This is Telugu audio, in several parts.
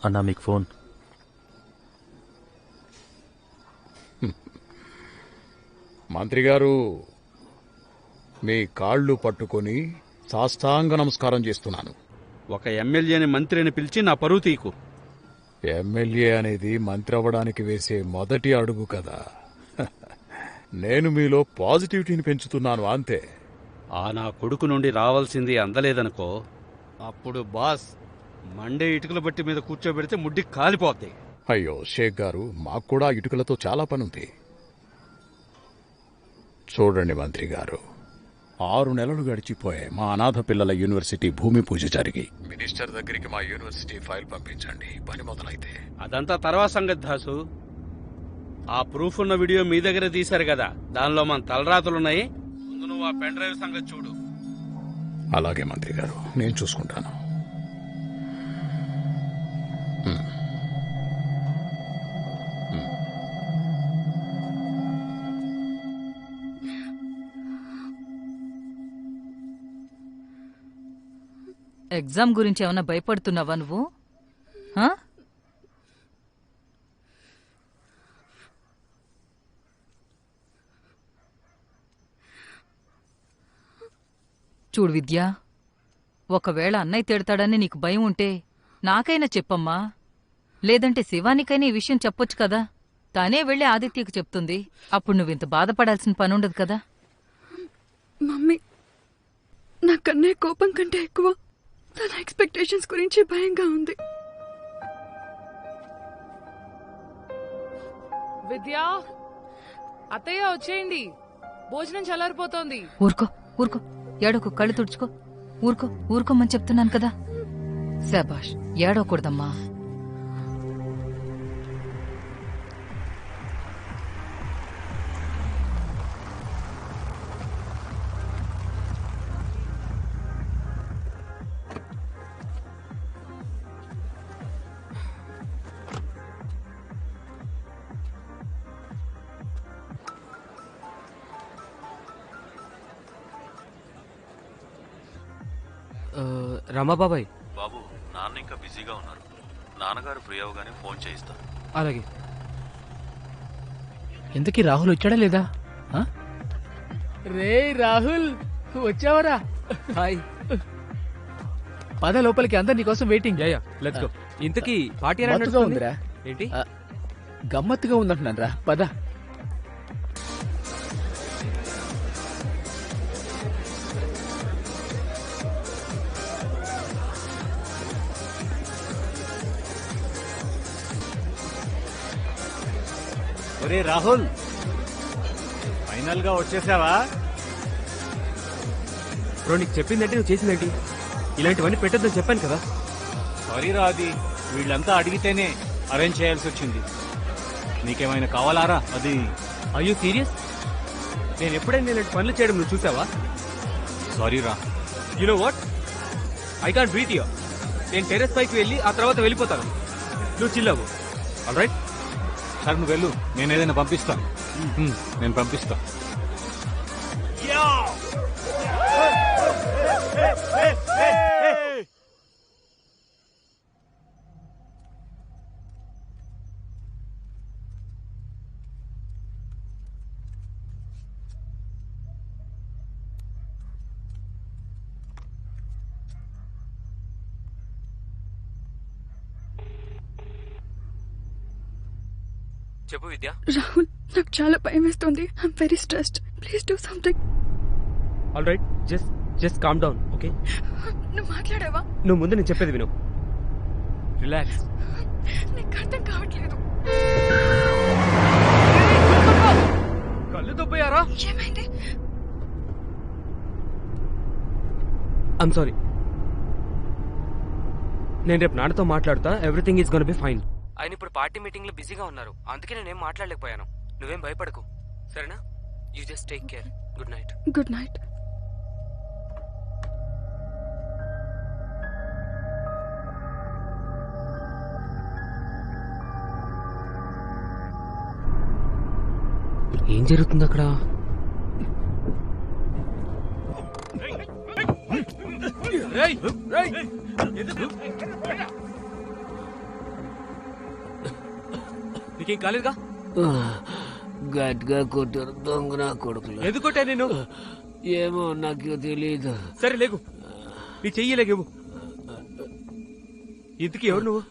అన్నా మీకు ఫోన్. మంత్రి గారు, మీ కాళ్ళు పట్టుకొని సాష్టాంగ నమస్కారం చేస్తున్నాను. ఒక ఎమ్మెల్యేని మంత్రిని పిలిచి నా పరువు తీకు. ఎమ్మెల్యే అనేది మంత్రి అవ్వడానికి వేసే మొదటి అడుగు కదా. నేను మీలో పాజిటివిటీని పెంచుతున్నాను అంతే. ఆ నా కొడుకు నుండి రావాల్సింది అందలేదనుకో, అప్పుడు బాస్ మండే ఇటుకల బట్టి మీద కూర్చోబెడితే ముడ్డి కాలిపోద్ది. అయ్యో షేక్ గారు, మాకు కూడా ఇటుకలతో చాలా పనుంది. చూడండి మంత్రి గారు, 6 నెలలు గడిచిపోయాయి మా అనాథ పిల్లల యూనివర్సిటీ భూమి పూజ జరిగి. మినిస్టర్ దగ్గరికి మా యూనివర్సిటీ ఫైల్ పంపించండి, పని మొదలైతే. అదంతా తర్వాత సంగతి దాసు. ఆ ప్రూఫ్ ఉన్న వీడియో మీ దగ్గర తీశారు కదా, దానిలో మన తలరాతలున్నాయి. ముందు నువ్వు ఆ పెన్ డ్రైవ్ సంగతి చూడు. అలాగే మంత్రి గారు, నేను చూసుకుంటాను. ఎగ్జామ్ గురించి ఏమన్నా భయపడుతున్నావా నువ్వు? చూడు విద్య, ఒకవేళ అన్నయ్య తిడతాడని నీకు భయం ఉంటే నాకైనా చెప్పమ్మా. లేదంటే శివానికైనా ఈ విషయం చెప్పొచ్చు కదా. తానే వెళ్ళి ఆదిత్యకు చెప్తుంది. అప్పుడు నువ్వింత బాధపడాల్సిన పనుండదు కదా. మమ్మీ, నాకన్నే కోపం కంటే ఎక్కువ తన ఎక్స్పెక్టేషన్స్ గురించి భయంగా ఉంది. విద్యా, అత్తయ్య వచ్చేయండి, భోజనం చల్లారిపోతోంది. ఊరుకో ఊరుకో, ఏడోకు, కళ్ళు తుడుచుకో. ఊరుకో ఊరుకోమని చెప్తున్నాను కదా. శాబాష్, ఏడవకూడదమ్మా. రమాబాబాయ్ బాబు, నాన్న ఇంకా బిజీగా ఉన్నారు. నాన్నగారు ఫ్రీ అవగానే ఫోన్ చేయిస్తాను. అలాగే. ఇంతకీ రాహుల్ వచ్చాడా లేదా? రే రాహుల్, వచ్చావరా? హాయ్. పద లోపలికి, అందరు నీకోసం వెయిటింగ్. Let's go. ఇంతకీ పార్టీ ఎలా ఉందిరా? ఏంటి గమ్మత్తుగా ఉందంటున్నాను రా, పద. ఒరే రాహుల్, ఫైనల్ గా వచ్చేసావా? బ్రో, నీకు చెప్పిందంటే నువ్వు చేసిందేంటి? ఇలాంటివన్నీ పెట్టొద్దని చెప్పాను కదా. సారీ రా, అది వీళ్ళంతా అడిగితేనే అరేంజ్ చేయాల్సి వచ్చింది. నీకేమైనా కావాలారా? అది ఆర్ యూ సీరియస్? నేను ఎప్పుడైనా ఇలాంటి పనులు చేయడం నువ్వు చూసావా? సారీ రా. You know what, I can't breath here. నేను టెర్రస్ పైకి వెళ్ళి ఆ తర్వాత వెళ్ళిపోతాను. నువ్వు చిల్లవు. All right? సార్ నువ్వు వెళ్ళు, నేను ఏదైనా పంపిస్తాను. నేను పంపిస్తా. చెప్పు విద్య. రాహుల్, నాకు చాలా భయం వేస్తుంది. I'm very stressed. Please do something. All right, just calm down, okay? నువ్వు మాట్లాడావా? నువ్వు ముందు నేను చెప్పేది విను. రిలాక్స్. నీకు అర్థం కావట్లేదు. కళ్ళు దొబ్బయ్యారా? ఏమైంది? I'm sorry. నేను రేపు నాన్నతో మాట్లాడుతా. Everything is gonna be fine. ఆయన ఇప్పుడు పార్టీ మీటింగ్ లో బిజీగా ఉన్నారు, అందుకే నేనేం మాట్లాడలేకపోయాను. నువ్వేం భయపడకు, సరేనా? You just take care. Good night. Good night. ఏం జరుగుతుంది అక్కడ? నీకేం కాలేదుగా? గట్టిగా కొట్టారు దొంగ నా కొడుకులు. ఎందుకు కొట్టా నేను? ఏమో నాకు తెలీదు. సరే లేకు, నీ చెయ్యలేవు. ఇంతకీ ఎవరు నువ్వు?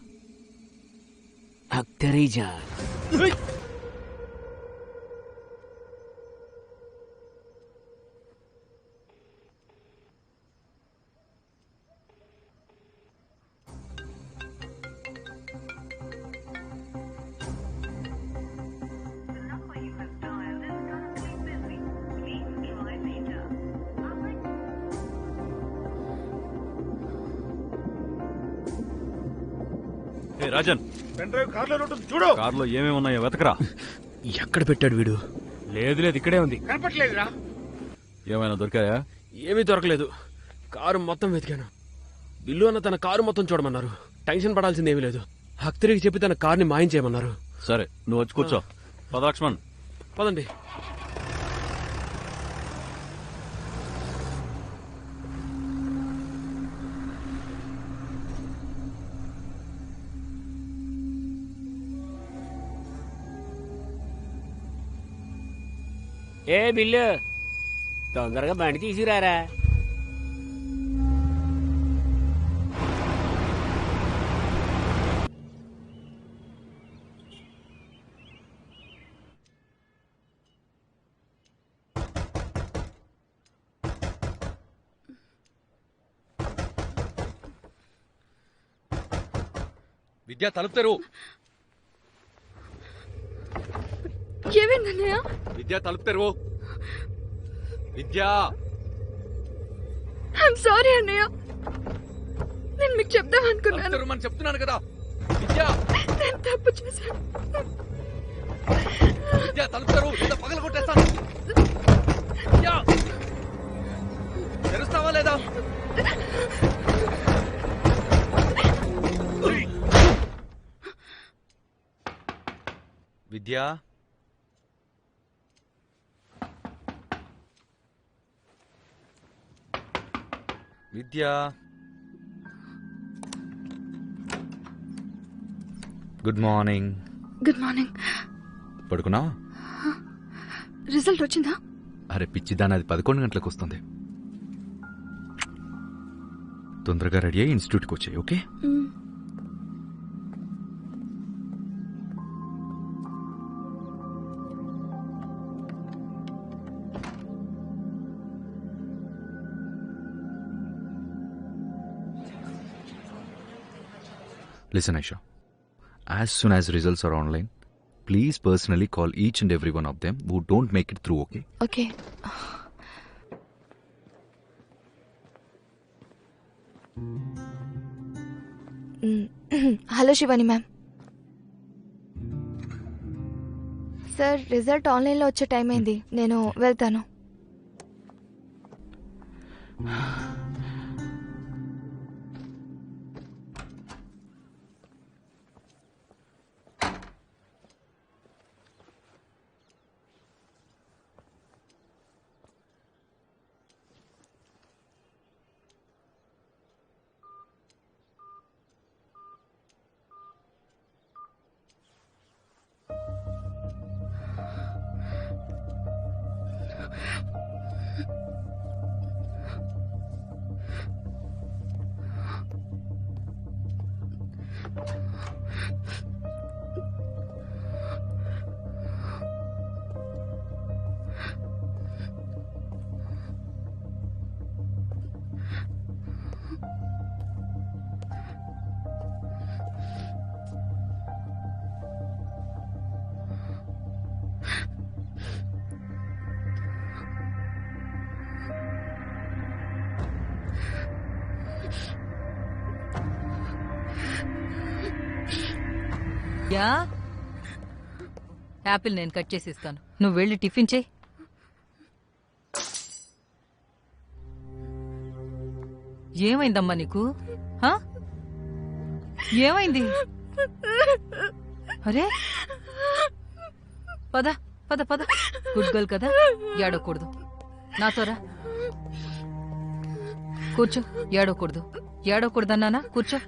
అఖ్తరీజా. రాజన్, కార్లో ఏమేమి ఉన్నాయో వెతకరా. ఎక్కడ పెట్టాడు వీడు? లేదు లేదు, ఇక్కడే ఉంది. కనపట్లేదురా. ఏమైనా దొరికాయా? ఏమీ దొరకలేదు. కారు మొత్తం వెతికాను. బిల్లు అన్న తన కారు మొత్తం చూడమన్నారు. టెన్షన్ పడాల్సింది ఏమీ లేదు. హక్తరికి చెప్పి తన కార్ని మాయం చేయమన్నారు. సరే, నువ్వు వచ్చి కూర్చో. పద లక్ష్మణ్. పదండి. ఏ బిల్లు, తొందరగా బండి తీసుకురారా. విద్య తలుపుతారు. ఏమైందన్నయ్య? విద్య తలుపుతారు. విద్యా, ఐఎమ్ సారీ అన్నయ్య, నేను మీకు చెప్దాం అనుకున్నాను. తలుపుతారు చెప్తున్నాను కదా. విద్య, నేను తప్పు చేశాను. విద్య తలుపుతారు. పగల కొట్టేస్తాను. విద్య, తెరుస్తావా లేదా? విద్యా, విద్యా. Good morning. Good morning. పడుకున్నా? రిజల్ట్ వచ్చిందా? అరే పిచ్చిదాని, అది 11 గంటలకు వస్తుంది. తొందరగా రెడీ అయ్యి ఇన్స్టిట్యూట్కి వచ్చాయి. Okay? Listen, Aisha. As soon as results are online, please personally call each and every one of them who don't make it through, okay? Okay. Hello Shivani ma'am. Sir, result ఆన్లైన్లో వచ్చే టైం అయింది, నేను వెళ్తాను. యా, యాపిల్ నేను కట్ చేసి ఇస్తాను, నువ్వు వెళ్ళి టిఫిన్ చేయి. ఏమైందమ్మా నీకు? ఏమైంది? అరే పద పద పద, గుడ్ గర్ల్ కదా, ఏడవకూడదు. నాతోరా, కూర్చో. ఏడవకూడదు, ఏడవకూడదన్నానా? కూర్చో.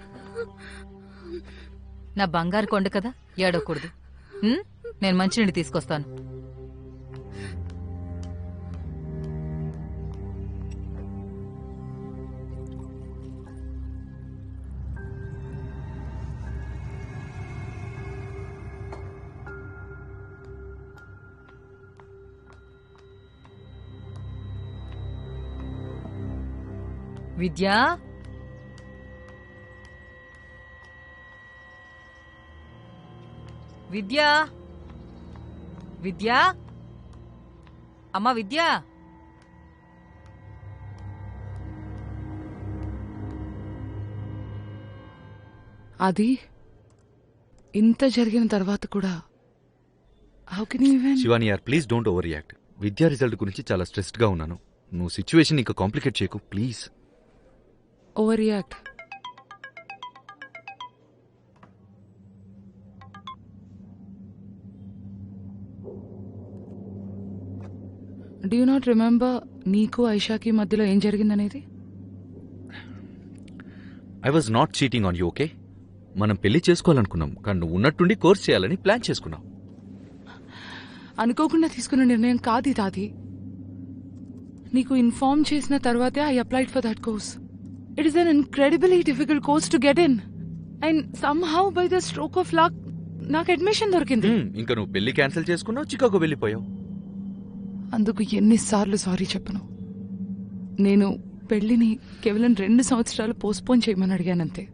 నా బంగారు కొండ కదా, ఏడవకూడదు. నేను మంచినీళ్ళు తీసుకొస్తాను. విద్యా, విద్యా, విద్యా, అమ్మా విద్యా. అది ఇంత జరిగిన తర్వాత కూడా how can you even? Shivani యార్ ప్లీజ్ డోంట్ ఓవర్ రియాక్ట్. విద్యా రిజల్ట్ గురించి చాలా స్ట్రెస్డ్ గా ఉన్నాను. నువ్వు సిచ్యువేషన్ ఇంకా కాంప్లికేట్ చేయకు please. Over react? Do you not remember నీకు ఐషాకి మధ్యలో ఏం జరిగిందనేది? I was not cheating on you, okay? మనం పెళ్లి చేసుకోవాలనుకున్నాం, కానీ నువ్వు ఉన్నట్టుండి కోర్స్ చేయాలని ప్లాన్ చేసుకున్నాం. అనుకోకుండా తీసుకున్న నిర్ణయం కాదు దాది. నీకు ఇన్ఫార్మ్ చేసిన తర్వాతే I applied for that course. It is an incredibly difficult course to get in and somehow by the stroke of luck నాకు అడ్మిషన్ దొరికింది. ఇంకా నువ్వు పెళ్లి క్యాన్సిల్ చేసుకున్నావు, చికాగో వెళ్ళిపోయావు. అందుకు ఎన్నిసార్లు సారీ చెప్పను. నేను పెళ్లిని కేవలం 2 సంవత్సరాలు పోస్ట్పోన్ చేయమని అడిగానంతే.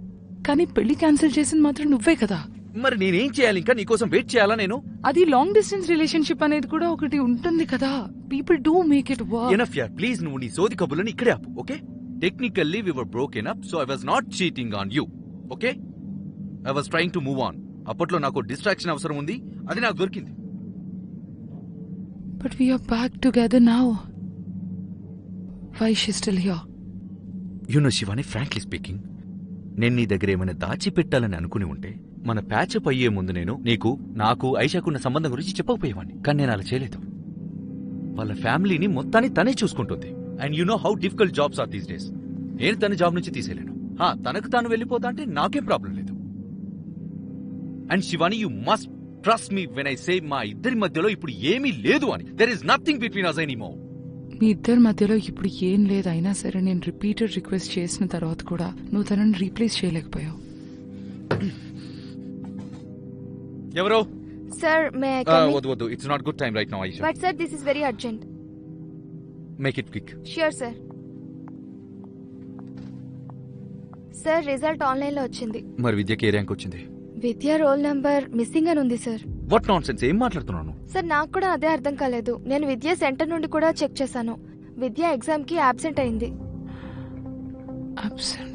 కానీ పెళ్లి క్యాన్సిల్ చేసింది మాత్రం నువ్వే కదా. మరి నేనేం చేయాలి? ఇంకా నీకోసం వెయిట్ చేయాలా నేను? అది లాంగ్ డిస్టెన్స్ రిలేషన్షిప్ అనేది కూడా ఒకటి ఉంటుంది కదా. People do make it work. Enough యార్ ప్లీజ్, నువ్వు నీ సోది కబుర్లను ఇక్కడే ఆపు, okay? Technically we were broken up, so I was not cheating on you, okay? I was trying to move on. అప్పట్లో నాకు డిస్ట్రాక్షన్ అవసరం ఉంది, అది నాకు దొరికింది. But we are back together now. Why is she still here? You know, Shivani, frankly speaking, నేను నీ దగ్గర ఏమైనా దాచిపెట్టాలని అనుకుని ఉంటే మన ప్యాచప్ అయ్యే ముందు నాకు ఐషాకున్న సంబంధం గురించి చెప్పకపోయేవాడిని. కానీ నేను అలా చేయలేదు. వాళ్ళ ఫ్యామిలీని మొత్తాన్ని తనే చూసుకుంటుంది. And you know how difficult jobs are these days. నేను తన జాబ్ నుంచి తీసేయలేను. తనకు తాను వెళ్ళిపోతా అంటే నాకేం ప్రాబ్లం లేదు. And Shivani, you must trust me when I say మా ఇద్దరి మధ్యలో ఇప్పుడు ఏమీ లేదు అని. There is nothing between us anymore. మీ ఇద్దరి మధ్యలో ఇప్పుడు ఏం లేదు. అయినా సరే నేను రిపీటెడ్ రిక్వెస్ట్ చేసిన తర్వాత కూడా నువ్వు తనని రీప్లేస్ చేయలేకపోయావు. ఎవరో sir, may I come in? వద్దు, it's not good time right now Aisha. But sir, this is very urgent. Make it quick. Sure sir. Sir, result online లో వచ్చింది. మరి విద్యకి ఏ ర్యాంక్ వచ్చింది? విద్య రోల్ నంబర్ మిస్సింగ్ అని ఉంది సార్. వాట్ నాన్సెన్స్, ఏం మాట్లాడుతున్నాను? సార్, నాకు కూడా అదే అర్థం కాలేదు. నేను విద్య సెంటర్ నుండి కూడా చెక్ చేశాను. విద్య ఎగ్జామ్ కి అబ్సెంట్ అయింది. అబ్సెంట్?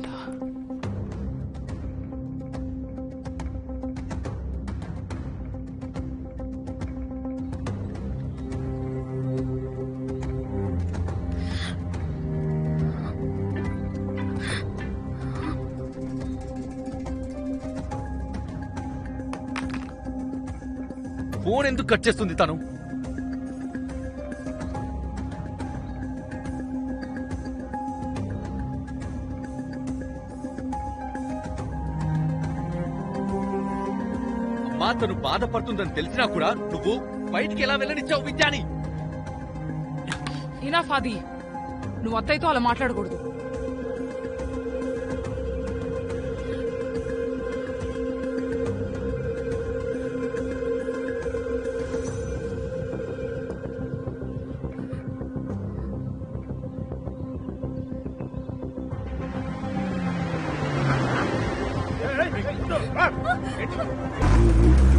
ఫోన్ ఎందుకు కట్ చేస్తుంది తను? అమ్మా, తను బాధపడుతుందని తెలిసినా కూడా నువ్వు బయటికి ఎలా వెళ్ళనిచ్చావు విద్యాని? ఇనఫ్ ఆది, నువ్వు అత్తయ్యతో అలా మాట్లాడకూడదు. Hey!